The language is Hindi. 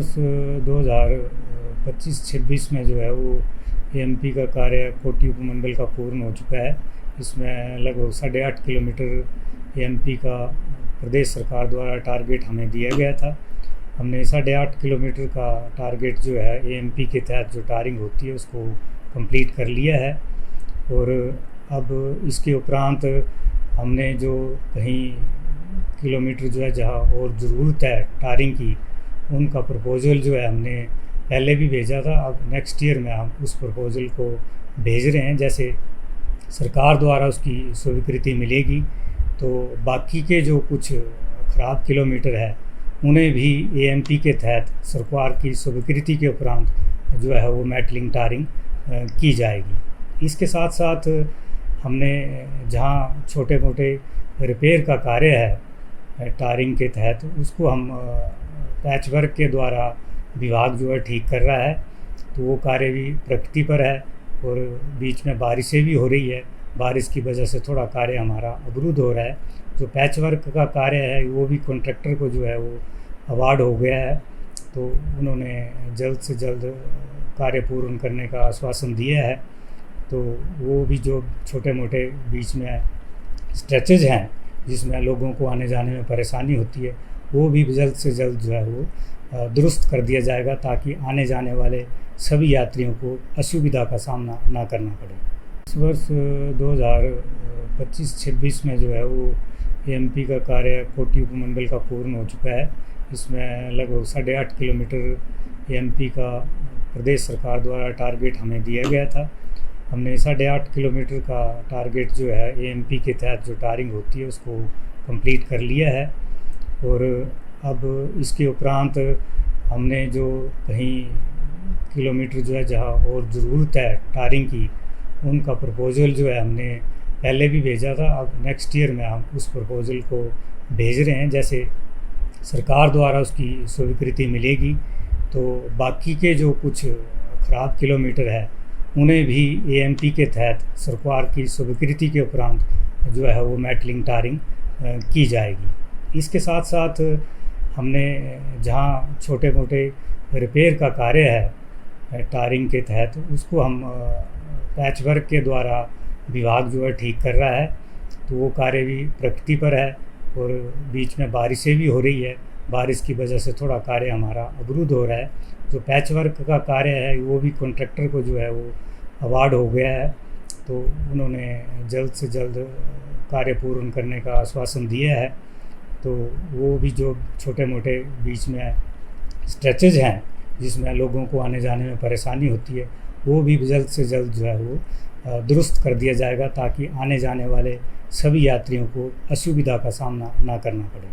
वर्ष 2025-26 में जो है वो एएमपी का कार्य कोटी उपमंडल का पूर्ण हो चुका है। इसमें लगभग 8.5 किलोमीटर एएमपी का प्रदेश सरकार द्वारा टारगेट हमें दिया गया था। हमने 8.5 किलोमीटर का टारगेट जो है एएमपी के तहत जो टारिंग होती है उसको कंप्लीट कर लिया है। और अब इसके उपरांत हमने जो कहीं किलोमीटर जो है जहाँ और ज़रूरत है टारिंग की, उनका प्रपोज़ल जो है हमने पहले भी भेजा था। अब नेक्स्ट ईयर में हम उस प्रपोज़ल को भेज रहे हैं। जैसे सरकार द्वारा उसकी स्वीकृति मिलेगी तो बाकी के जो कुछ ख़राब किलोमीटर है उन्हें भी एएमपी के तहत सरकार की स्वीकृति के उपरांत जो है वो मेटलिंग टारिंग की जाएगी। इसके साथ साथ हमने जहाँ छोटे मोटे रिपेयर का कार्य है टारिंग के तहत, उसको हम पैच वर्क के द्वारा विभाग जो है ठीक कर रहा है। तो वो कार्य भी प्रगति पर है और बीच में बारिशें भी हो रही है। बारिश की वजह से थोड़ा कार्य हमारा अवरुद्ध हो रहा है। जो पैच वर्क का कार्य है वो भी कॉन्ट्रैक्टर को जो है वो अवार्ड हो गया है, तो उन्होंने जल्द से जल्द कार्य पूर्ण करने का आश्वासन दिया है। तो वो भी जो छोटे मोटे बीच में स्ट्रेचेज हैं जिसमें लोगों को आने जाने में परेशानी होती है, वो भी जल्द से जल्द जो है वो दुरुस्त कर दिया जाएगा ताकि आने जाने वाले सभी यात्रियों को असुविधा का सामना ना करना पड़े। इस वर्ष 2025-26 में जो है वो एएमपी का कार्य कोटी उपमंडल का पूर्ण हो चुका है। इसमें लगभग 8.5 किलोमीटर एएमपी का प्रदेश सरकार द्वारा टारगेट हमें दिया गया था। हमने 8.5 किलोमीटर का टारगेट जो है एएमपी के तहत जो टारिंग होती है उसको कंप्लीट कर लिया है। और अब इसके उपरांत हमने जो कहीं किलोमीटर जो है जहाँ और ज़रूरत है टारिंग की, उनका प्रपोज़ल जो है हमने पहले भी भेजा था। अब नेक्स्ट ईयर में हम उस प्रपोज़ल को भेज रहे हैं। जैसे सरकार द्वारा उसकी स्वीकृति मिलेगी तो बाकी के जो कुछ ख़राब किलोमीटर है उन्हें भी एएमपी के तहत सरकार की स्वीकृति के उपरांत जो है वो मेटलिंग टारिंग की जाएगी। इसके साथ साथ हमने जहाँ छोटे मोटे रिपेयर का कार्य है टारिंग के तहत, उसको हम पैच वर्क के द्वारा विभाग जो है ठीक कर रहा है। तो वो कार्य भी प्रगति पर है और बीच में बारिशें भी हो रही है। बारिश की वजह से थोड़ा कार्य हमारा अवरुद्ध हो रहा है। जो पैच वर्क का कार्य है वो भी कॉन्ट्रैक्टर को जो है वो अवार्ड हो गया है, तो उन्होंने जल्द से जल्द कार्य पूर्ण करने का आश्वासन दिया है। तो वो भी जो छोटे मोटे बीच में स्ट्रेचेज हैं जिसमें लोगों को आने जाने में परेशानी होती है, वो भी जल्द से जल्द जो है वो दुरुस्त कर दिया जाएगा ताकि आने जाने वाले सभी यात्रियों को असुविधा का सामना ना करना पड़े।